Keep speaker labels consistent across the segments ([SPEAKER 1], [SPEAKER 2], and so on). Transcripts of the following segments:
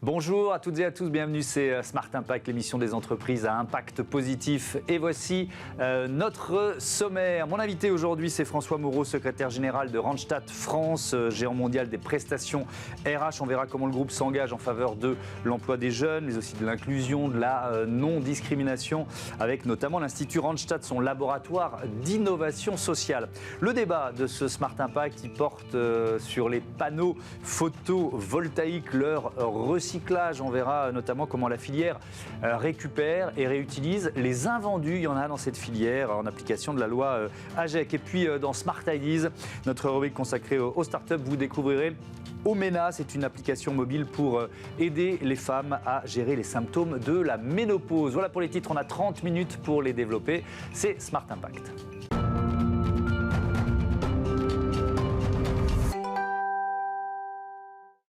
[SPEAKER 1] Bonjour à toutes et à tous, bienvenue, c'est Smart Impact, l'émission des entreprises à impact positif. Et voici notre sommaire. Mon invité aujourd'hui, c'est François Moreau, secrétaire général de Randstad France, géant mondial des prestations RH. On verra comment le groupe s'engage en faveur de l'emploi des jeunes, mais aussi de l'inclusion, de la non-discrimination, avec notamment l'Institut Randstad, son laboratoire d'innovation sociale. Le débat de ce Smart Impact, il porte sur les panneaux photovoltaïques, leur recyclage. On verra notamment comment la filière récupère et réutilise les invendus. Il y en a dans cette filière en application de la loi AGEC. Et puis dans Smart Ideas, notre rubrique consacrée aux startups, vous découvrirez Omena. C'est une application mobile pour aider les femmes à gérer les symptômes de la ménopause. Voilà pour les titres, on a 30 minutes pour les développer. C'est Smart Impact.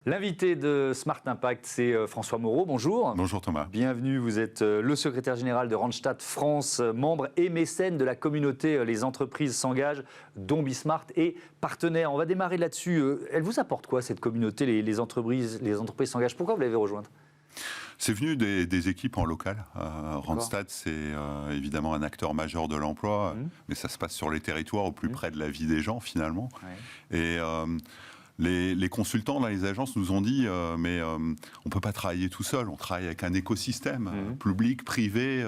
[SPEAKER 1] L'invité de Smart Impact, c'est François Moreau. Bonjour.
[SPEAKER 2] Bonjour Thomas.
[SPEAKER 1] Bienvenue, vous êtes le secrétaire général de Randstad France, membre et mécène de la communauté Les entreprises s'engagent, dont Bismart est partenaire. On va démarrer là-dessus. Elle vous apporte quoi cette communauté, les entreprises s'engagent? Pourquoi vous l'avez rejointe?
[SPEAKER 2] C'est venu des équipes en local. Randstad, c'est évidemment un acteur majeur de l'emploi, mais ça se passe sur les territoires, au plus près de la vie des gens finalement. Ouais. Et les consultants dans les agences nous ont dit mais on ne peut pas travailler tout seul, on travaille avec un écosystème public, privé.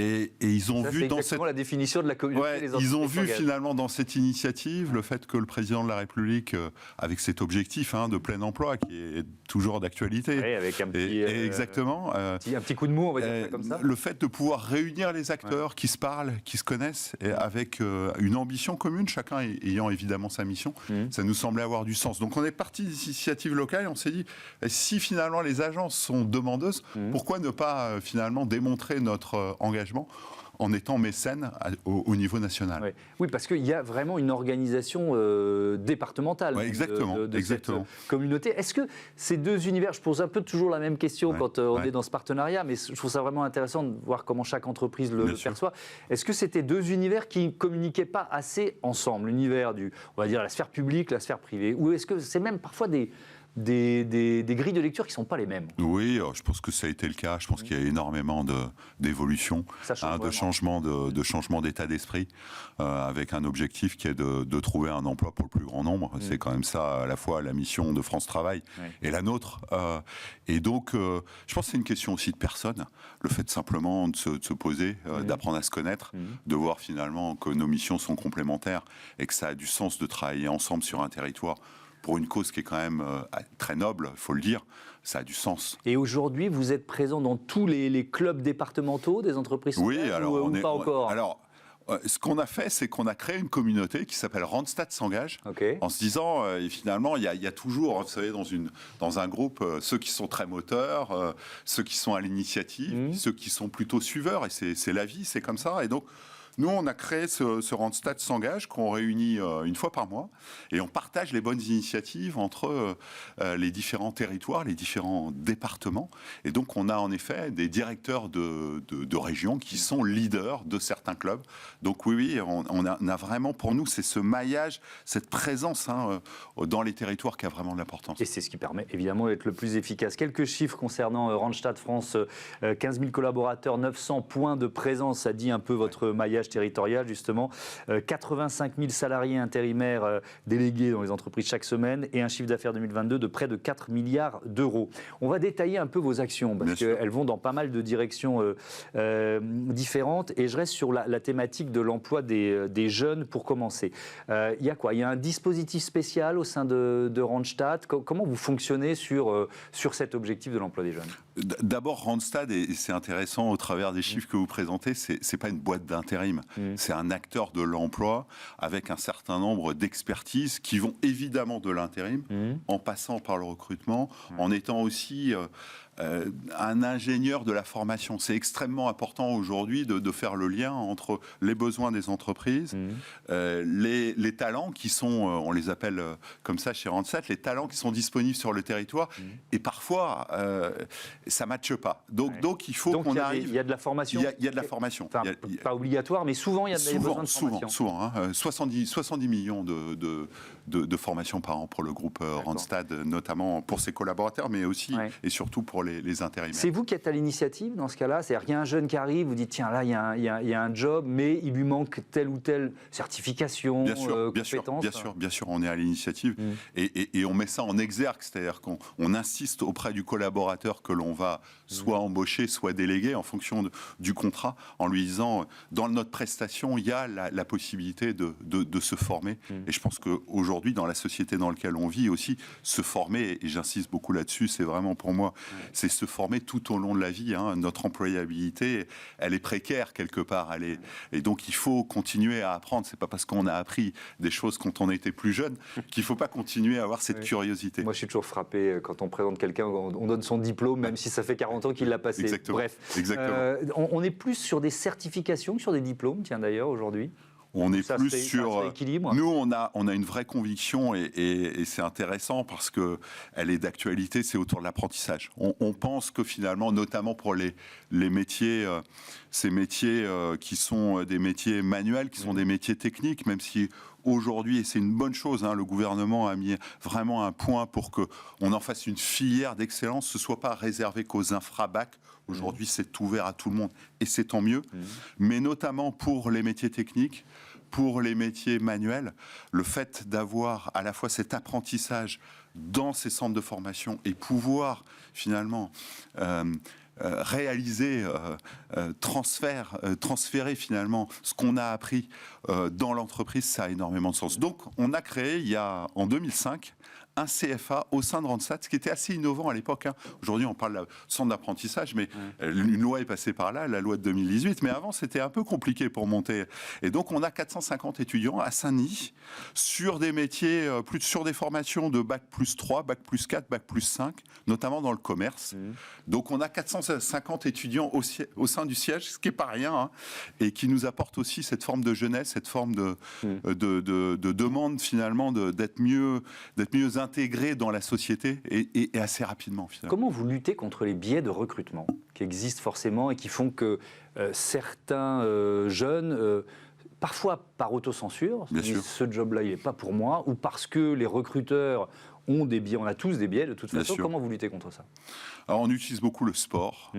[SPEAKER 2] Et ils ont vu dans cette...
[SPEAKER 1] la définition de la communauté.
[SPEAKER 2] Ouais, ils ont vu finalement dans cette initiative le fait que le président de la République, avec cet objectif de plein emploi qui est toujours d'actualité,
[SPEAKER 1] oui, avec un petit,
[SPEAKER 2] exactement,
[SPEAKER 1] un petit coup de mou, on va dire ça comme ça.
[SPEAKER 2] Le fait de pouvoir réunir les acteurs qui se parlent, qui se connaissent, et avec une ambition commune, chacun ayant évidemment sa mission, ça nous semblait avoir du sens. Donc on est parti d'initiatives locales et on s'est dit, si finalement les agences sont demandeuses, pourquoi ne pas finalement démontrer notre engagement en étant mécène au niveau national.
[SPEAKER 1] Oui, parce qu'il y a vraiment une organisation départementale
[SPEAKER 2] exactement,
[SPEAKER 1] de cette communauté. Est-ce que ces deux univers, je pose un peu toujours la même question quand on est dans ce partenariat, mais je trouve ça vraiment intéressant de voir comment chaque entreprise le perçoit. Est-ce que c'était deux univers qui ne communiquaient pas assez ensemble, l'univers on va dire, la sphère publique, la sphère privée, ou est-ce que c'est même parfois des grilles de lecture qui ne sont pas les mêmes?
[SPEAKER 2] Oui, je pense que ça a été le cas. Je pense qu'il y a énormément d'évolution, de changement d'état d'esprit, avec un objectif qui est de trouver un emploi pour le plus grand nombre. C'est quand même ça, à la fois la mission de France Travail et la nôtre. Et donc, je pense que c'est une question aussi de personne. Le fait simplement de se poser, d'apprendre à se connaître, de voir finalement que nos missions sont complémentaires et que ça a du sens de travailler ensemble sur un territoire pour une cause qui est quand même très noble, il faut le dire, ça a du sens.
[SPEAKER 1] Et aujourd'hui, vous êtes présent dans tous les clubs départementaux des entreprises?
[SPEAKER 2] Oui, alors
[SPEAKER 1] ou pas encore?
[SPEAKER 2] Alors, ce qu'on a fait, c'est qu'on a créé une communauté qui s'appelle Randstad s'engage, en se disant, finalement, il y a toujours, vous savez, dans un groupe, ceux qui sont très moteurs, ceux qui sont à l'initiative, ceux qui sont plutôt suiveurs, et c'est la vie, c'est comme ça, et donc nous, on a créé ce Randstad s'engage qu'on réunit une fois par mois et on partage les bonnes initiatives entre les différents territoires, les différents départements. Et donc, on a en effet des directeurs de régions qui sont leaders de certains clubs. Donc oui, on a vraiment, pour nous, c'est ce maillage, cette présence dans les territoires qui a vraiment de l'importance.
[SPEAKER 1] Et c'est ce qui permet évidemment d'être le plus efficace. Quelques chiffres concernant Randstad France, 15 000 collaborateurs, 900 points de présence, ça dit un peu votre maillage territorial justement, 85 000 salariés intérimaires délégués dans les entreprises chaque semaine et un chiffre d'affaires 2022 de près de 4 milliards d'euros. On va détailler un peu vos actions parce qu'elles vont dans pas mal de directions différentes et je reste sur la thématique de l'emploi des jeunes pour commencer. Il y a quoi? Il y a un dispositif spécial au sein de Randstad. Comment vous fonctionnez sur cet objectif de l'emploi des jeunes?
[SPEAKER 2] D'abord, Randstad, et c'est intéressant au travers des chiffres que vous présentez, c'est pas une boîte d'intérim. C'est un acteur de l'emploi avec un certain nombre d'expertises qui vont évidemment de l'intérim, en passant par le recrutement, en étant aussi un ingénieur de la formation. C'est extrêmement important aujourd'hui de faire le lien entre les besoins des entreprises, les talents qui sont, on les appelle comme ça chez Randstad, les talents qui sont disponibles sur le territoire, et parfois ça ne matche pas. Donc il faut qu'on arrive...
[SPEAKER 1] Il y a de la formation.
[SPEAKER 2] Il y a de la formation.
[SPEAKER 1] Enfin, pas obligatoire, mais souvent il y a des besoins de formation.
[SPEAKER 2] Souvent, 70 millions de formations par an pour le groupe Randstad, notamment pour ses collaborateurs, mais aussi et surtout pour les intérimaires.
[SPEAKER 1] C'est vous qui êtes à l'initiative dans ce cas-là? C'est-à-dire qu'il y a un jeune qui arrive, vous dites tiens là il y a un job, mais il lui manque telle ou telle certification, compétence.
[SPEAKER 2] Bien sûr, on est à l'initiative et on met ça en exergue, c'est-à-dire qu'on insiste auprès du collaborateur que l'on va soit embaucher, soit déléguer en fonction du contrat, en lui disant dans notre prestation il y a la possibilité de se former. Et je pense qu'aujourd'hui dans la société dans laquelle on vit aussi, se former, et j'insiste beaucoup là-dessus, c'est vraiment pour moi, c'est se former tout au long de la vie. Notre employabilité, elle est précaire quelque part, et donc il faut continuer à apprendre. C'est pas parce qu'on a appris des choses quand on était plus jeune qu'il faut pas continuer à avoir cette curiosité.
[SPEAKER 1] Moi je suis toujours frappé quand on présente quelqu'un, on donne son diplôme même si ça fait 40 ans qu'il l'a passé.
[SPEAKER 2] Exactement.
[SPEAKER 1] Bref, on est plus sur des certifications que sur des diplômes, tiens d'ailleurs aujourd'hui.
[SPEAKER 2] On est plus sur...
[SPEAKER 1] équilibre.
[SPEAKER 2] Nous, on a une vraie conviction et c'est intéressant parce qu'elle est d'actualité, c'est autour de l'apprentissage. On pense que finalement, notamment pour les métiers, ces métiers qui sont des métiers manuels, qui sont des métiers techniques, même si aujourd'hui, et c'est une bonne chose, le gouvernement a mis vraiment un point pour qu'on en fasse une filière d'excellence, ce ne soit pas réservé qu'aux infra-bac. Aujourd'hui, c'est ouvert à tout le monde et c'est tant mieux. Mais notamment pour les métiers techniques, pour les métiers manuels, le fait d'avoir à la fois cet apprentissage dans ces centres de formation et pouvoir finalement réaliser, transférer finalement ce qu'on a appris dans l'entreprise, ça a énormément de sens. Donc, on a créé, en 2005, un CFA au sein de Randstad, ce qui était assez innovant à l'époque. Aujourd'hui, on parle de centre d'apprentissage, mais une loi est passée par là, la loi de 2018. Mais avant, c'était un peu compliqué pour monter. Et donc, on a 450 étudiants à Saint-Denis sur des métiers, sur des formations de bac plus 3, bac plus 4, bac plus 5, notamment dans le commerce. Donc, on a 450 étudiants au sein du siège, ce qui n'est pas rien, et qui nous apporte aussi cette forme de jeunesse, cette forme de demande finalement d'être mieux intégré dans la société et assez rapidement. Finalement.
[SPEAKER 1] Comment vous luttez contre les biais de recrutement qui existent forcément et qui font que certains jeunes, parfois par autocensure, se disent ce job-là il n'est pas pour moi, ou parce que les recruteurs ont des biais, on a tous des biais de toute façon. Comment vous luttez contre ça?
[SPEAKER 2] Alors, on utilise beaucoup le sport.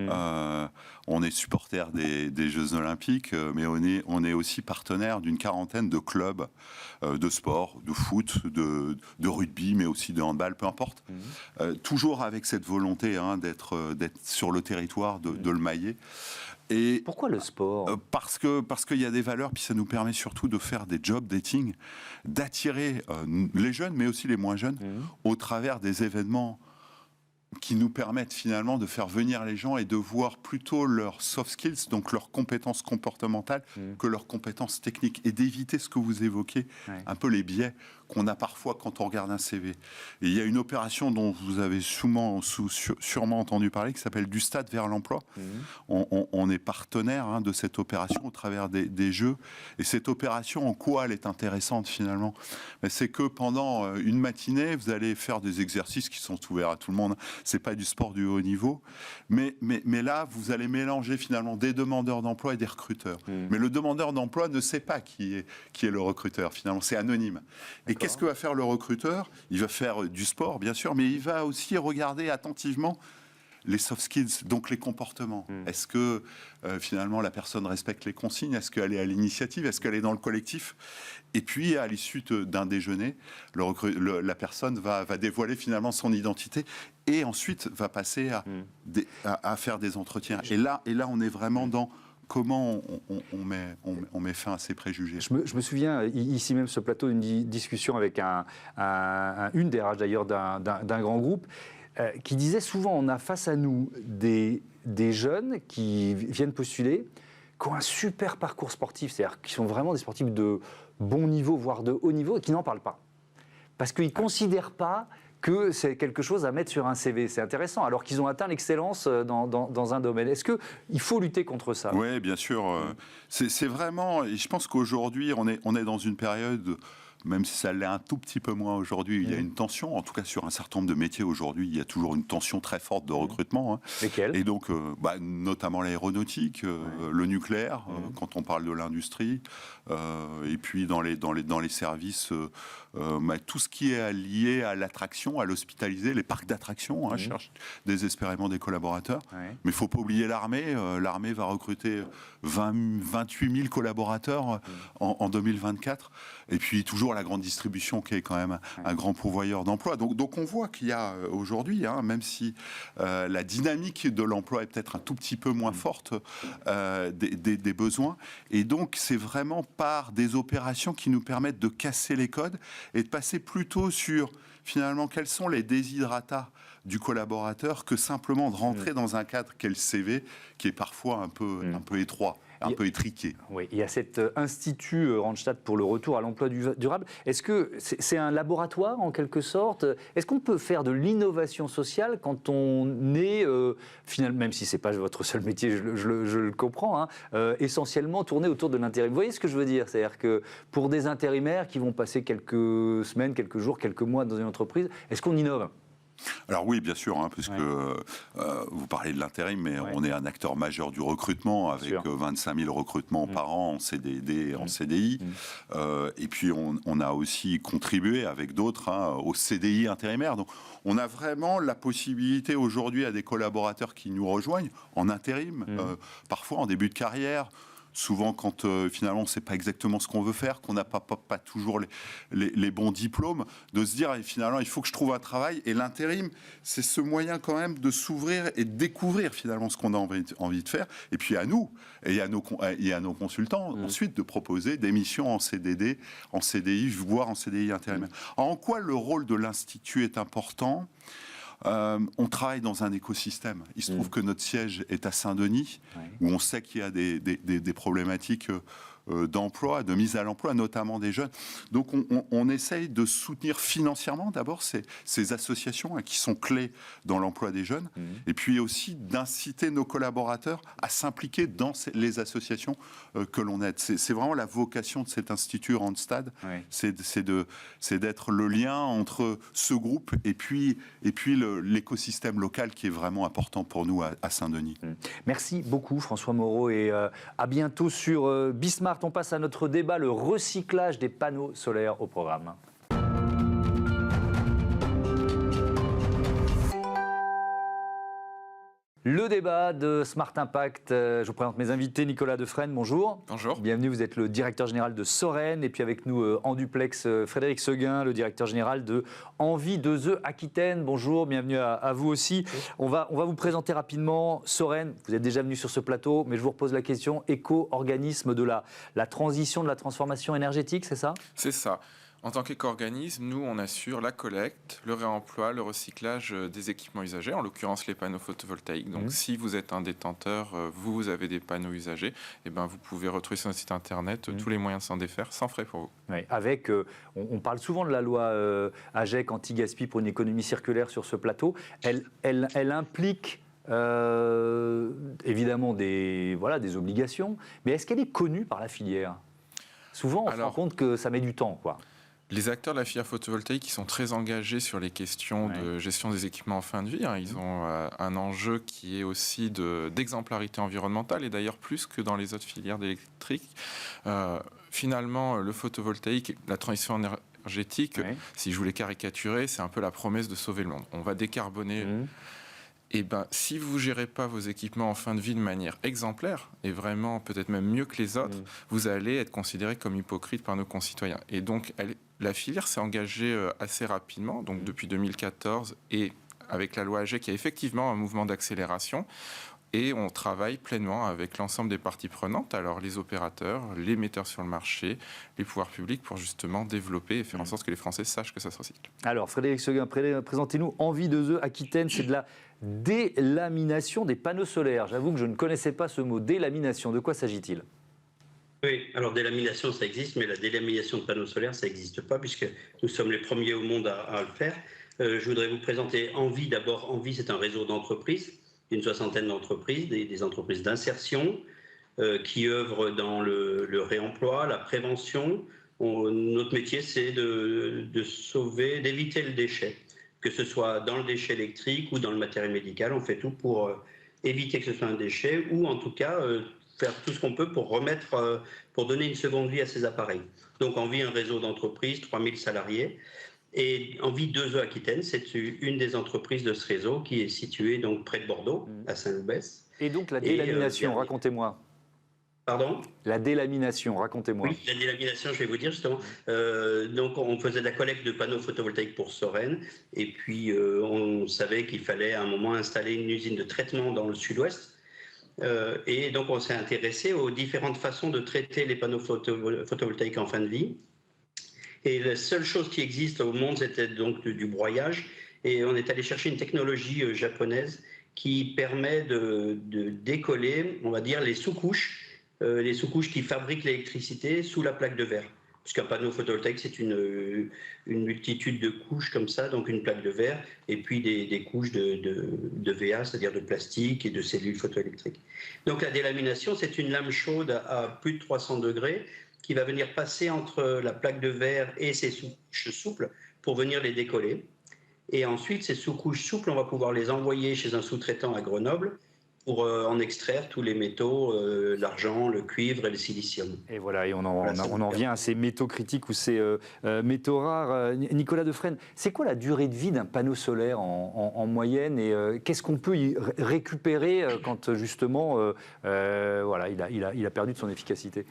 [SPEAKER 2] On est supporter des Jeux Olympiques, mais on est aussi partenaire d'une quarantaine de clubs de sport, de foot, de rugby, mais aussi de handball, peu importe. Toujours avec cette volonté d'être sur le territoire, de le mailler. Et
[SPEAKER 1] pourquoi le sport?
[SPEAKER 2] Parce qu'il y a des valeurs, puis ça nous permet surtout de faire des job dating, d'attirer les jeunes, mais aussi les moins jeunes, au travers des événements qui nous permettent finalement de faire venir les gens et de voir plutôt leurs soft skills, donc leurs compétences comportementales, que leurs compétences techniques, et d'éviter ce que vous évoquez, un peu les biais qu'on a parfois quand on regarde un CV. Et il y a une opération dont vous avez sûrement entendu parler, qui s'appelle Du stade vers l'emploi. On est partenaire de cette opération au travers des jeux. Et cette opération, en quoi elle est intéressante finalement? C'est que pendant une matinée, vous allez faire des exercices qui sont ouverts à tout le monde. C'est pas du sport du haut niveau. Mais là, vous allez mélanger finalement des demandeurs d'emploi et des recruteurs. Mais le demandeur d'emploi ne sait pas qui est le recruteur finalement. C'est anonyme. Et qu'est-ce que va faire le recruteur? Il va faire du sport, bien sûr, mais il va aussi regarder attentivement les soft skills, donc les comportements. Est-ce que finalement la personne respecte les consignes? Est-ce qu'elle est à l'initiative? Est-ce qu'elle est dans le collectif? Et puis, à l'issue d'un déjeuner, la personne va dévoiler finalement son identité et ensuite va passer à faire des entretiens. Et là, on est vraiment dans... Comment on met fin à ces préjugés?
[SPEAKER 1] Je me souviens, ici même, ce plateau, d'une discussion avec une des RH d'ailleurs d'un grand groupe, qui disait souvent, on a face à nous des jeunes qui viennent postuler, qui ont un super parcours sportif, c'est-à-dire qui sont vraiment des sportifs de bon niveau, voire de haut niveau, et qui n'en parlent pas. Parce qu'ils ne considèrent pas que c'est quelque chose à mettre sur un CV. C'est intéressant, alors qu'ils ont atteint l'excellence dans un domaine. Est-ce qu'il faut lutter contre ça?
[SPEAKER 2] Oui, bien sûr. C'est vraiment... Et je pense qu'aujourd'hui, on est dans une période... Même si ça l'est un tout petit peu moins aujourd'hui, il y a une tension. En tout cas, sur un certain nombre de métiers aujourd'hui, il y a toujours une tension très forte de recrutement. Hein.
[SPEAKER 1] Lesquels?
[SPEAKER 2] Et donc, notamment l'aéronautique, le nucléaire, quand on parle de l'industrie, et puis dans les services, tout ce qui est lié à l'attraction, à l'hospitaliser, les parcs d'attraction, cherchent désespérément des collaborateurs. Mais il ne faut pas oublier l'armée. L'armée va recruter 28 000 collaborateurs en 2024. Et puis toujours la grande distribution qui est quand même un grand pourvoyeur d'emploi. Donc on voit qu'il y a aujourd'hui, même si la dynamique de l'emploi est peut-être un tout petit peu moins forte, des besoins. Et donc c'est vraiment par des opérations qui nous permettent de casser les codes et de passer plutôt sur finalement quels sont les desiderata du collaborateur que simplement de rentrer dans un cadre qu'est le CV, qui est parfois un peu étroit. Un peu étriqué.
[SPEAKER 1] Oui, il y a cet institut Randstad pour le retour à l'emploi durable. Est-ce que c'est un laboratoire en quelque sorte? Est-ce qu'on peut faire de l'innovation sociale quand on est, finalement, même si ce n'est pas votre seul métier, je le comprends, essentiellement tourné autour de l'intérim? Vous voyez ce que je veux dire? C'est-à-dire que pour des intérimaires qui vont passer quelques semaines, quelques jours, quelques mois dans une entreprise, est-ce qu'on innove?
[SPEAKER 2] Alors oui, bien sûr, puisque vous parlez de l'intérim, mais on est un acteur majeur du recrutement, avec 25 000 recrutements par an en CDD, en CDI. Et puis on a aussi contribué avec d'autres au CDI intérimaire. Donc on a vraiment la possibilité aujourd'hui à des collaborateurs qui nous rejoignent en intérim, parfois en début de carrière, souvent quand finalement on ne sait pas exactement ce qu'on veut faire, qu'on n'a pas toujours les bons diplômes, de se dire finalement il faut que je trouve un travail. Et l'intérim, c'est ce moyen quand même de s'ouvrir et de découvrir finalement ce qu'on a envie de faire. Et puis à nous et à nos consultants ensuite de proposer des missions en CDD, en CDI, voire en CDI intérimaire. Alors, en quoi le rôle de l'Institut est important? On travaille dans un écosystème. Il se trouve que notre siège est à Saint-Denis, où on sait qu'il y a des problématiques d'emploi, de mise à l'emploi, notamment des jeunes. Donc on essaye de soutenir financièrement d'abord ces associations qui sont clés dans l'emploi des jeunes, et puis aussi d'inciter nos collaborateurs à s'impliquer dans les associations que l'on aide. C'est vraiment la vocation de cet institut Randstad, c'est d'être le lien entre ce groupe et puis l'écosystème local qui est vraiment important pour nous à Saint-Denis.
[SPEAKER 1] Merci beaucoup François Moreau, et à bientôt sur Bismart. On passe à notre débat, le recyclage des panneaux solaires au programme. Le débat de Smart Impact. Je vous présente mes invités. Nicolas Defresne, bonjour.
[SPEAKER 3] Bonjour.
[SPEAKER 1] Bienvenue, vous êtes le directeur général de Soren. Et puis avec nous en duplex, Frédéric Seguin, le directeur général de Envie 2E Aquitaine. Bonjour, bienvenue à vous aussi. On va vous présenter rapidement Soren. Vous êtes déjà venu sur ce plateau, mais je vous repose la question. Éco-organisme de la transition, de la transformation énergétique, c'est ça?
[SPEAKER 3] C'est ça. En tant qu'éco-organisme, nous, on assure la collecte, le réemploi, le recyclage des équipements usagés, en l'occurrence les panneaux photovoltaïques. Donc, si vous êtes un détenteur, vous avez des panneaux usagés, et vous pouvez retrouver sur notre site internet tous les moyens de s'en défaire, sans frais pour vous.
[SPEAKER 1] Oui, avec, on parle souvent de la loi AGEC anti-gaspi pour une économie circulaire sur ce plateau. Elle implique évidemment des obligations, mais est-ce qu'elle est connue par la filière? Souvent, on se rend compte que ça met du temps, quoi.
[SPEAKER 3] Les acteurs de la filière photovoltaïque qui sont très engagés sur les questions de gestion des équipements en fin de vie, ils ont un enjeu qui est aussi d'exemplarité environnementale, et d'ailleurs plus que dans les autres filières d'électrique. Finalement, le photovoltaïque, la transition énergétique, si je voulais caricaturer, c'est un peu la promesse de sauver le monde. On va décarboner. Et si vous ne gérez pas vos équipements en fin de vie de manière exemplaire, et vraiment peut-être même mieux que les autres, vous allez être considéré comme hypocrite par nos concitoyens. Et donc, la filière s'est engagée assez rapidement, donc depuis 2014, et avec la loi AGEC, il y a effectivement un mouvement d'accélération. Et on travaille pleinement avec l'ensemble des parties prenantes, alors les opérateurs, les metteurs sur le marché, les pouvoirs publics, pour justement développer et faire en sorte que les Français sachent que ça se recycle.
[SPEAKER 1] Alors Frédéric Seguin, présentez-nous Envie 2E Aquitaine, c'est de la délamination des panneaux solaires. J'avoue que je ne connaissais pas ce mot, délamination. De quoi s'agit-il?
[SPEAKER 4] Oui, alors délamination ça existe, mais la délamination de panneaux solaires ça n'existe pas, puisque nous sommes les premiers au monde à le faire. Je voudrais vous présenter Envie. D'abord, Envie, c'est un réseau d'entreprises, une 60aine d'entreprises, des entreprises d'insertion qui œuvrent dans le réemploi, la prévention. Notre métier, c'est de sauver, d'éviter le déchet, que ce soit dans le déchet électrique ou dans le matériel médical. On fait tout pour éviter que ce soit un déchet ou en tout cas faire tout ce qu'on peut pour remettre, pour donner une seconde vie à ces appareils. Donc Envie, un réseau d'entreprises, 3000 salariés. Et Envie 2E Aquitaine, c'est une des entreprises de ce réseau qui est située donc près de Bordeaux, à Saint-Loubès.
[SPEAKER 1] Et donc la délamination, racontez-moi.
[SPEAKER 4] Pardon ?
[SPEAKER 1] La délamination, racontez-moi.
[SPEAKER 4] Oui, la délamination, je vais vous dire justement. Donc, on faisait de la collecte de panneaux photovoltaïques pour Soren, et puis on savait qu'il fallait à un moment installer une usine de traitement dans le sud-ouest. Et donc, on s'est intéressé aux différentes façons de traiter les panneaux photovoltaïques en fin de vie. Et la seule chose qui existe au monde, c'était donc du broyage. Et on est allé chercher une technologie japonaise qui permet de décoller, on va dire, les sous-couches qui fabriquent l'électricité sous la plaque de verre. Puisqu'un panneau photovoltaïque, c'est une multitude de couches comme ça, donc une plaque de verre, et puis des couches de VA, c'est-à-dire de plastique et de cellules photoélectriques. Donc la délamination, c'est une lame chaude à plus de 300 degrés qui va venir passer entre la plaque de verre et ses sous-couches souples pour venir les décoller. Et ensuite, ces sous-couches souples, on va pouvoir les envoyer chez un sous-traitant à Grenoble pour en extraire tous les métaux, l'argent, le cuivre et le silicium.
[SPEAKER 1] Et voilà, et on en vient à ces métaux critiques ou ces métaux rares. Nicolas Defresne, c'est quoi la durée de vie d'un panneau solaire en moyenne et qu'est-ce qu'on peut y récupérer quand justement voilà, il a perdu de son efficacité ?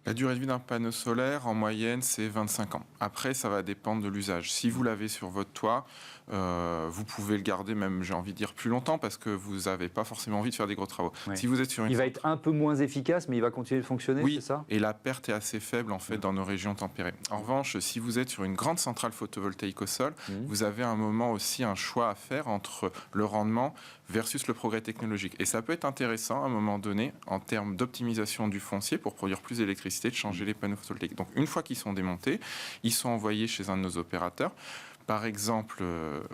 [SPEAKER 3] La durée de vie d'un panneau solaire, en moyenne, c'est 25 ans. Après, ça va dépendre de l'usage. Si vous l'avez sur votre toit, vous pouvez le garder même, j'ai envie de dire, plus longtemps parce que vous n'avez pas forcément envie de faire des gros travaux.
[SPEAKER 1] Ouais.
[SPEAKER 3] Si vous êtes sur
[SPEAKER 1] il va être un peu moins efficace, mais il va continuer de fonctionner,
[SPEAKER 3] oui,
[SPEAKER 1] c'est ça ?
[SPEAKER 3] Et la perte est assez faible, en fait, dans nos régions tempérées. En revanche, si vous êtes sur une grande centrale photovoltaïque au sol, vous avez un moment aussi un choix à faire entre le rendement versus le progrès technologique. Et ça peut être intéressant, à un moment donné, en termes d'optimisation du foncier pour produire plus d'électricité, de changer les panneaux photovoltaïques. Donc, une fois qu'ils sont démontés, ils sont envoyés chez un de nos opérateurs, par exemple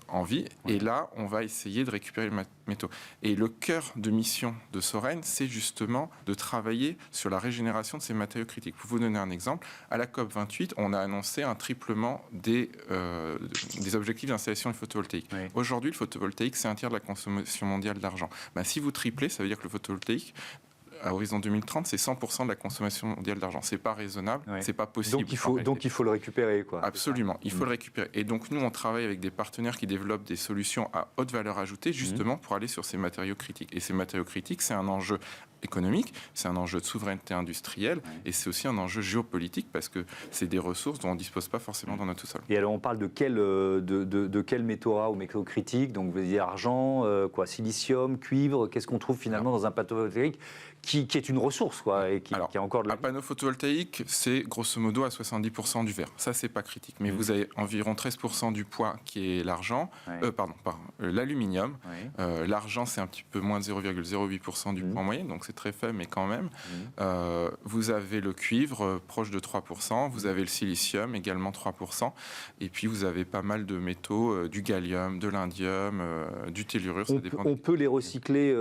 [SPEAKER 3] Envie, et là, on va essayer de récupérer les métaux. Et le cœur de mission de Soren, c'est justement de travailler sur la régénération de ces matériaux critiques. Pour vous donner un exemple, à la COP28, on a annoncé un triplement des objectifs d'installation photovoltaïque. Oui. Aujourd'hui, le photovoltaïque, c'est un tiers de la consommation mondiale d'argent. Ben, si vous triplez, ça veut dire que le photovoltaïque, à horizon 2030, c'est 100% de la consommation mondiale d'argent. C'est pas raisonnable, c'est pas possible.
[SPEAKER 1] Donc il faut le récupérer, quoi.
[SPEAKER 3] Absolument, il faut le récupérer. Et donc nous, on travaille avec des partenaires qui développent des solutions à haute valeur ajoutée, justement pour aller sur ces matériaux critiques. Et ces matériaux critiques, c'est un enjeu économique, c'est un enjeu de souveraineté industrielle et c'est aussi un enjeu géopolitique parce que c'est des ressources dont on ne dispose pas forcément dans notre sous-sol.
[SPEAKER 1] Et alors on parle de quel métaux rares ou métaux critiques, donc vous disiez argent, silicium, cuivre, qu'est-ce qu'on trouve finalement dans un panneau photovoltaïque qui est une ressource quoi, et qui a encore de la...
[SPEAKER 3] Un panneau photovoltaïque, c'est grosso modo à 70% du verre. Ça, c'est pas critique. Mais vous avez environ 13% du poids qui est l'argent, l'aluminium. L'argent, c'est un petit peu moins de 0,08% du poids en moyenne, donc c'est très faible, mais quand même. Vous avez le cuivre, proche de 3%. Vous avez le silicium, également 3%. Et puis, vous avez pas mal de métaux, du gallium, de l'indium, du tellurure.
[SPEAKER 1] On peut les recycler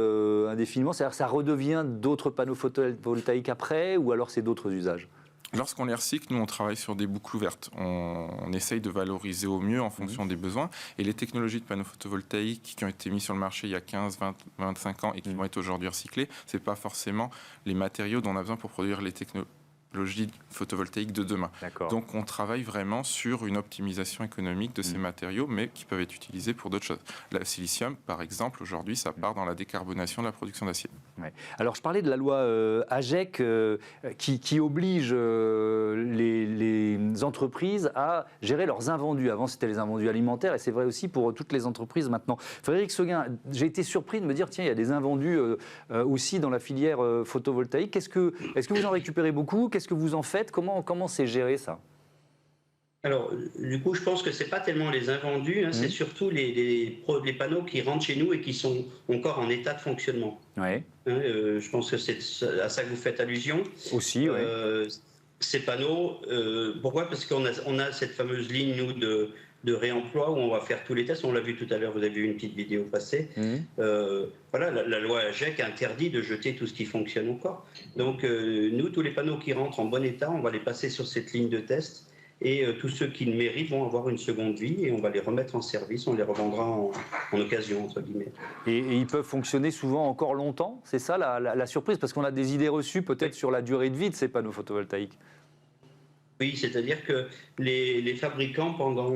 [SPEAKER 1] indéfiniment, c'est-à-dire que ça redevient d'autres panneaux photovoltaïques après, ou alors c'est d'autres usages ?
[SPEAKER 3] Lorsqu'on les recycle, nous, on travaille sur des boucles ouvertes. On essaye de valoriser au mieux en fonction des besoins. Et les technologies de panneaux photovoltaïques qui ont été mises sur le marché il y a 15, 20, 25 ans et qui vont être aujourd'hui recyclées, ce n'est pas forcément les matériaux dont on a besoin pour produire les technologies photovoltaïques de demain. Donc on travaille vraiment sur une optimisation économique de ces matériaux, mais qui peuvent être utilisés pour d'autres choses. Le silicium, par exemple, aujourd'hui, ça part dans la décarbonation de la production d'acier.
[SPEAKER 1] Ouais. Alors je parlais de la loi AGEC qui oblige les entreprises à gérer leurs invendus. Avant c'était les invendus alimentaires et c'est vrai aussi pour toutes les entreprises maintenant. Frédéric Seguin, j'ai été surpris de me dire tiens, il y a des invendus aussi dans la filière photovoltaïque. Est-ce que vous en récupérez beaucoup ? Qu'est-ce que vous en faites ? Comment c'est géré ça ?
[SPEAKER 4] Alors, du coup, je pense que ce n'est pas tellement les invendus, c'est surtout les panneaux qui rentrent chez nous et qui sont encore en état de fonctionnement. Ouais. Je pense que c'est à ça que vous faites allusion.
[SPEAKER 1] Aussi, oui.
[SPEAKER 4] ces panneaux, pourquoi ? Parce qu'on a cette fameuse ligne, nous, de réemploi où on va faire tous les tests. On l'a vu tout à l'heure, vous avez vu une petite vidéo passée. Voilà, la loi AGEC interdit de jeter tout ce qui fonctionne encore. Donc, nous, tous les panneaux qui rentrent en bon état, on va les passer sur cette ligne de test. Et tous ceux qui le méritent vont avoir une seconde vie et on va les remettre en service, on les revendra en occasion, entre guillemets.
[SPEAKER 1] Et ils peuvent fonctionner souvent encore longtemps, c'est ça la surprise? Parce qu'on a des idées reçues peut-être sur la durée de vie de ces panneaux photovoltaïques.
[SPEAKER 4] Oui, c'est-à-dire que les fabricants, pendant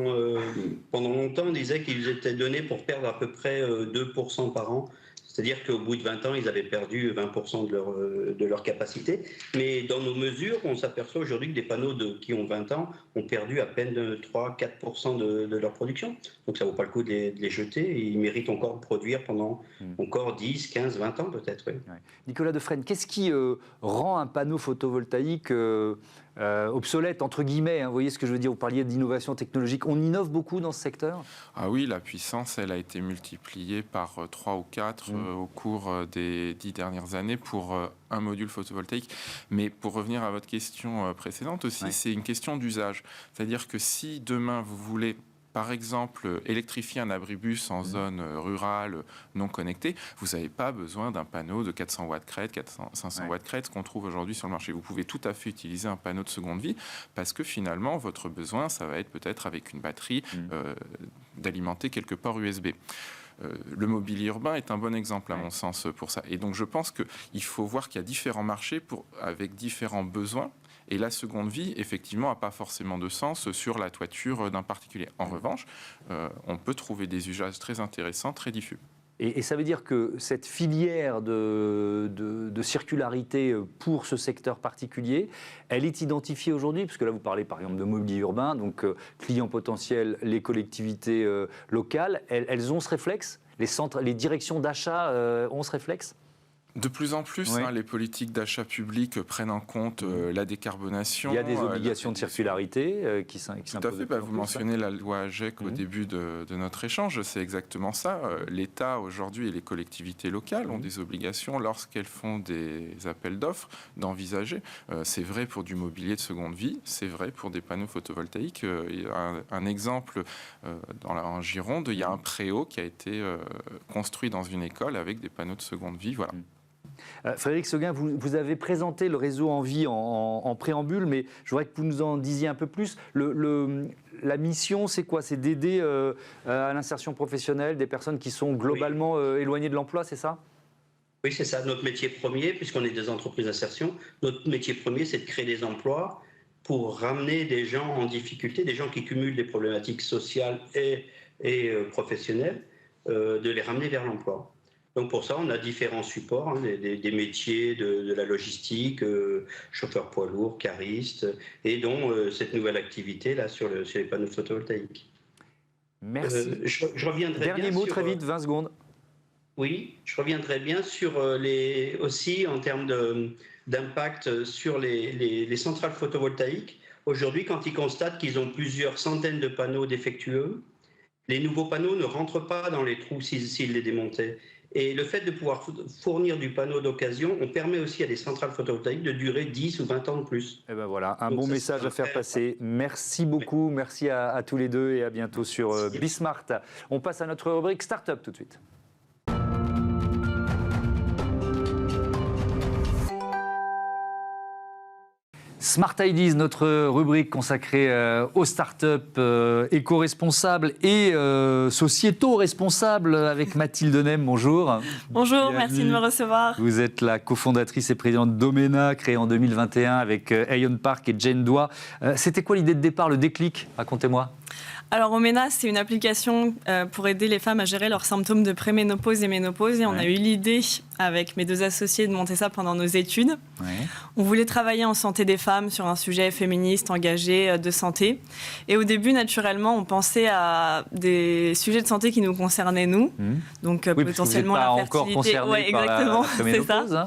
[SPEAKER 4] longtemps, disaient qu'ils étaient donnés pour perdre à peu près 2% par an. C'est-à-dire qu'au bout de 20 ans, ils avaient perdu 20% de leur capacité. Mais dans nos mesures, on s'aperçoit aujourd'hui que des panneaux qui ont 20 ans ont perdu à peine 3-4% de leur production. Donc ça ne vaut pas le coup de les jeter. Ils méritent encore de produire pendant encore 10, 15, 20 ans peut-être. Oui.
[SPEAKER 1] Ouais. Nicolas Defresne, qu'est-ce qui rend un panneau photovoltaïque obsolète, entre guillemets, hein, vous voyez ce que je veux dire, vous parliez d'innovation technologique, on innove beaucoup dans ce secteur?
[SPEAKER 3] Ah oui, la puissance, elle a été multipliée par 3 ou 4 au cours des 10 dernières années pour un module photovoltaïque. Mais pour revenir à votre question précédente aussi, c'est une question d'usage. C'est-à-dire que si demain vous voulez, par exemple, électrifier un abribus en zone rurale non connectée, vous n'avez pas besoin d'un panneau de 400 watts crête, 500 watts crête, qu'on trouve aujourd'hui sur le marché. Vous pouvez tout à fait utiliser un panneau de seconde vie parce que finalement, votre besoin, ça va être peut-être avec une batterie d'alimenter quelque port USB. Le mobilier urbain est un bon exemple, à mon sens, pour ça. Et donc, je pense qu'il faut voir qu'il y a différents marchés avec différents besoins. Et la seconde vie, effectivement, n'a pas forcément de sens sur la toiture d'un particulier. En revanche, on peut trouver des usages très intéressants, très diffus.
[SPEAKER 1] Et ça veut dire que cette filière de circularité pour ce secteur particulier, elle est identifiée aujourd'hui, parce que là vous parlez par exemple de mobilier urbain, donc clients potentiels, les collectivités locales, elles ont ce réflexe? Les directions d'achat ont ce réflexe?
[SPEAKER 3] De plus en plus, les politiques d'achat public prennent en compte la décarbonation.
[SPEAKER 1] Il y a des obligations de circularité qui s'imposent.
[SPEAKER 3] Tout à fait. Vous mentionnez la loi AGEC au début de notre échange. C'est exactement ça. L'État aujourd'hui et les collectivités locales ont des obligations lorsqu'elles font des appels d'offres d'envisager. C'est vrai pour du mobilier de seconde vie. C'est vrai pour des panneaux photovoltaïques. Un exemple, en Gironde, il y a un préau qui a été construit dans une école avec des panneaux de seconde vie. Voilà.
[SPEAKER 1] Frédéric Seguin, vous avez présenté le réseau Envie en préambule, mais je voudrais que vous nous en disiez un peu plus. La mission, c'est quoi? C'est d'aider à l'insertion professionnelle des personnes qui sont globalement éloignées de l'emploi, c'est ça?
[SPEAKER 4] Oui, c'est ça. Notre métier premier, puisqu'on est des entreprises d'insertion, notre métier premier, c'est de créer des emplois pour ramener des gens en difficulté, des gens qui cumulent des problématiques sociales et professionnelles, de les ramener vers l'emploi. Donc pour ça, on a différents supports, des métiers de la logistique, chauffeur poids lourd, cariste, et dont cette nouvelle activité là sur les panneaux photovoltaïques.
[SPEAKER 1] Merci.
[SPEAKER 4] Je reviendrai
[SPEAKER 1] Dernier mot, très vite, 20 secondes.
[SPEAKER 4] Oui, je reviendrai bien sur aussi en termes d'impact sur les centrales photovoltaïques. Aujourd'hui, quand ils constatent qu'ils ont plusieurs centaines de panneaux défectueux, les nouveaux panneaux ne rentrent pas dans les trous s'ils les démontaient. Et le fait de pouvoir fournir du panneau d'occasion, on permet aussi à des centrales photovoltaïques de durer 10 ou 20 ans de plus.
[SPEAKER 1] Et ben voilà, un bon message à faire passer. Merci beaucoup, merci à tous les deux et à bientôt sur Bismart. On passe à notre rubrique Startup tout de suite. Smart Ideas, notre rubrique consacrée aux startups éco-responsables et sociétaux responsables avec Mathilde Nem. Bonjour.
[SPEAKER 5] Bonjour,
[SPEAKER 1] bienvenue.
[SPEAKER 5] Merci de me recevoir.
[SPEAKER 1] Vous êtes la cofondatrice et présidente d'Omena, créée en 2021 avec Aeon Park et Jane Dois. C'était quoi l'idée de départ, le déclic? Racontez-moi.
[SPEAKER 5] Alors Omena, c'est une application pour aider les femmes à gérer leurs symptômes de préménopause et ménopause. Et on a eu l'idée, avec mes deux associés, de monter ça pendant nos études. On voulait travailler en santé des femmes sur un sujet féministe, engagé, de santé. Et au début, naturellement, on pensait à des sujets de santé qui nous concernaient, nous. Donc potentiellement la fertilité.
[SPEAKER 1] Oui, exactement,
[SPEAKER 5] c'est ça.
[SPEAKER 1] Hein.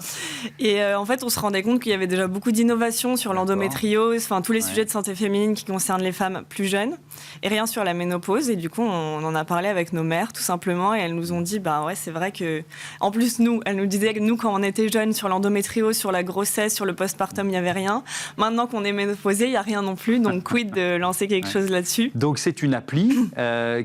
[SPEAKER 5] Et en fait, on se rendait compte qu'il y avait déjà beaucoup d'innovations sur l'endométriose, enfin tous les sujets de santé féminine qui concernent les femmes plus jeunes. Et rien sur la ménopause. Et du coup, on en a parlé avec nos mères, tout simplement. Et elles nous ont dit, bah ouais, c'est vrai que... En plus, elles nous nous disait que nous, quand on était jeunes, sur l'endométriose, sur la grossesse, sur le postpartum, il n'y avait rien. Maintenant qu'on est ménopausé, il n'y a rien non plus. Donc, quid de lancer quelque chose là-dessus.
[SPEAKER 1] Donc, c'est une appli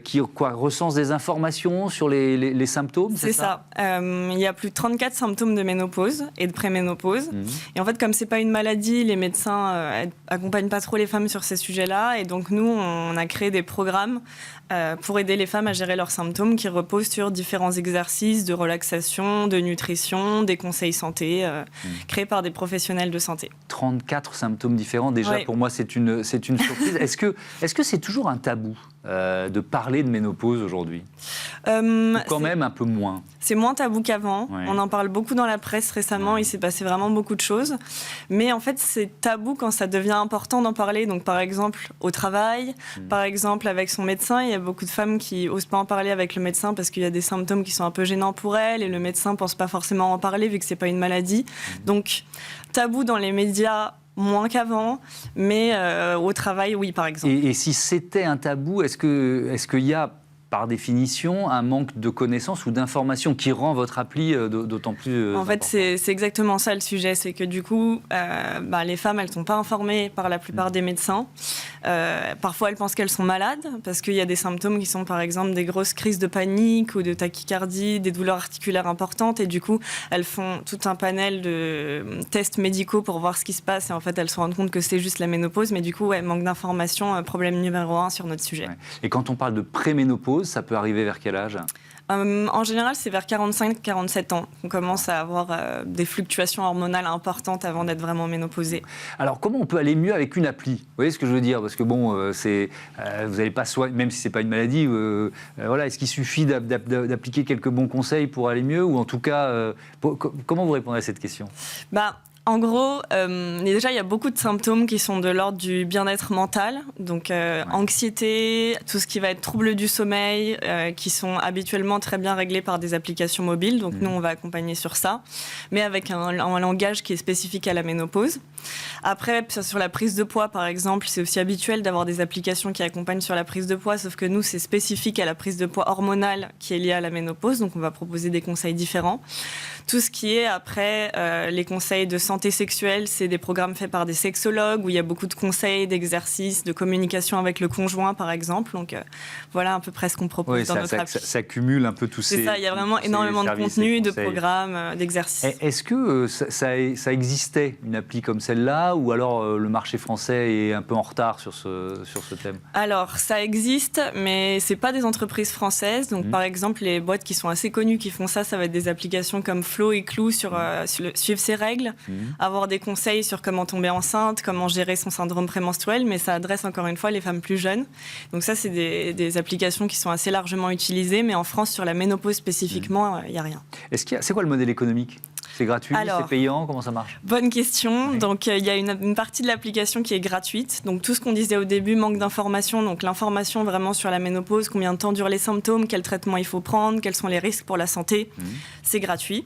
[SPEAKER 1] qui recense des informations sur les symptômes, c'est ça?
[SPEAKER 5] Il y a plus de 34 symptômes de ménopause et de préménopause. Et en fait, comme c'est pas une maladie, les médecins accompagnent pas trop les femmes sur ces sujets-là. Et donc, nous, on a créé des programmes pour aider les femmes à gérer leurs symptômes qui reposent sur différents exercices de relaxation, de nutrition, des conseils santé créés par des professionnels de santé.
[SPEAKER 1] 34 symptômes différents, déjà pour moi c'est une surprise. Est-ce que c'est toujours un tabou de parler de ménopause aujourd'hui? Quand même un peu moins.
[SPEAKER 5] C'est moins tabou qu'avant. On en parle beaucoup dans la presse récemment. Il s'est passé vraiment beaucoup de choses. Mais en fait, c'est tabou quand ça devient important d'en parler. Donc, par exemple, au travail, par exemple, avec son médecin. Il y a beaucoup de femmes qui n'osent pas en parler avec le médecin parce qu'il y a des symptômes qui sont un peu gênants pour elles. Et le médecin ne pense pas forcément en parler vu que ce n'est pas une maladie. Donc, tabou dans les médias, moins qu'avant, mais au travail, oui, par exemple.
[SPEAKER 1] Et si c'était un tabou, est-ce qu'il y a, par définition, un manque de connaissances ou d'informations qui rend votre appli d'autant plus
[SPEAKER 5] En fait, c'est exactement ça le sujet. C'est que du coup, les femmes, elles ne sont pas informées par la plupart des médecins. Parfois, elles pensent qu'elles sont malades parce qu'il y a des symptômes qui sont, par exemple, des grosses crises de panique ou de tachycardie, des douleurs articulaires importantes. Et du coup, elles font tout un panel de tests médicaux pour voir ce qui se passe. Et en fait, elles se rendent compte que c'est juste la ménopause. Mais du coup, manque d'informations, problème numéro 1 sur notre sujet.
[SPEAKER 1] Et quand on parle de préménopause, ça peut arriver vers quel âge ?
[SPEAKER 5] En général, c'est vers 45-47 ans qu'on commence à avoir des fluctuations hormonales importantes avant d'être vraiment ménopausée.
[SPEAKER 1] Alors, comment on peut aller mieux avec une appli ? Vous voyez ce que je veux dire ? Parce que bon, vous n'allez pas même si ce n'est pas une maladie, est-ce qu'il suffit d'appliquer quelques bons conseils pour aller mieux ? Ou en tout cas, comment vous répondrez à cette question ?
[SPEAKER 5] En gros, déjà, il y a beaucoup de symptômes qui sont de l'ordre du bien-être mental. Donc, anxiété, tout ce qui va être trouble du sommeil, qui sont habituellement très bien réglés par des applications mobiles. Donc, nous, on va accompagner sur ça, mais avec un langage qui est spécifique à la ménopause. Après, sur la prise de poids, par exemple, c'est aussi habituel d'avoir des applications qui accompagnent sur la prise de poids, sauf que nous, c'est spécifique à la prise de poids hormonale qui est liée à la ménopause. Donc, on va proposer des conseils différents. Tout ce qui est, après, les conseils de santé sexuelle, c'est des programmes faits par des sexologues où il y a beaucoup de conseils, d'exercices, de communication avec le conjoint, par exemple. Donc, voilà à peu près ce qu'on propose dans notre appli.
[SPEAKER 1] Ça cumule un peu tous ces...
[SPEAKER 5] C'est ça, il y a vraiment énormément de contenu, de programmes, d'exercices.
[SPEAKER 1] Est-ce que ça existait, une appli comme celle-là, ou alors le marché français est un peu en retard sur ce thème ? Alors,
[SPEAKER 5] ça existe, mais ce n'est pas des entreprises françaises. Donc, par exemple, les boîtes qui sont assez connues qui font ça va être des applications comme Flow et Clou sur suivre ses règles, avoir des conseils sur comment tomber enceinte, comment gérer son syndrome prémenstruel, mais ça adresse encore une fois les femmes plus jeunes. Donc ça, c'est des applications qui sont assez largement utilisées, mais en France, sur la ménopause spécifiquement, il n'y a rien.
[SPEAKER 1] C'est quoi le modèle économique ? C'est gratuit, c'est payant, comment ça marche ?
[SPEAKER 5] Bonne question. Donc, il y a une partie de l'application qui est gratuite. Donc, tout ce qu'on disait au début, manque d'information. Donc, l'information vraiment sur la ménopause, combien de temps durent les symptômes, quel traitement il faut prendre, quels sont les risques pour la santé, c'est gratuit.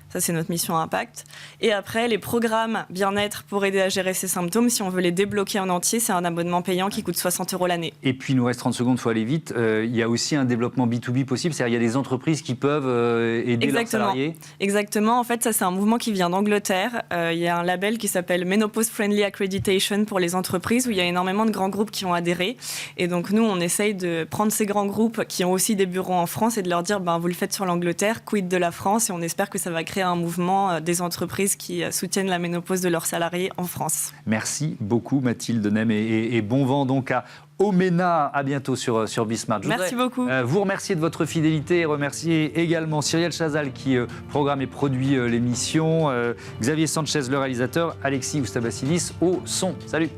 [SPEAKER 5] Ça, c'est notre mission Impact. Et après, les programmes bien-être pour aider à gérer ces symptômes, si on veut les débloquer en entier, c'est un abonnement payant qui coûte 60 € l'année.
[SPEAKER 1] Et puis, il nous reste 30 secondes, il faut aller vite. Il y a aussi un développement B2B possible, c'est-à-dire il y a des entreprises qui peuvent aider leurs salariés.
[SPEAKER 5] Exactement. En fait, ça, c'est un mouvement qui vient d'Angleterre. Il y a un label qui s'appelle Menopause Friendly Accreditation pour les entreprises, où il y a énormément de grands groupes qui ont adhéré. Et donc, nous, on essaye de prendre ces grands groupes qui ont aussi des bureaux en France et de leur dire, vous le faites sur l'Angleterre, quid de la France, et on espère que ça va créer un mouvement des entreprises qui soutiennent la ménopause de leurs salariés en France.
[SPEAKER 1] Merci beaucoup Mathilde Nem et bon vent donc à Omena. À bientôt sur Bismart.
[SPEAKER 5] Merci beaucoup.
[SPEAKER 1] Vous remercier de votre fidélité et remercier également Cyrielle Chazal qui programme et produit l'émission, Xavier Sanchez le réalisateur, Alexis Oustabasilis au son. Salut.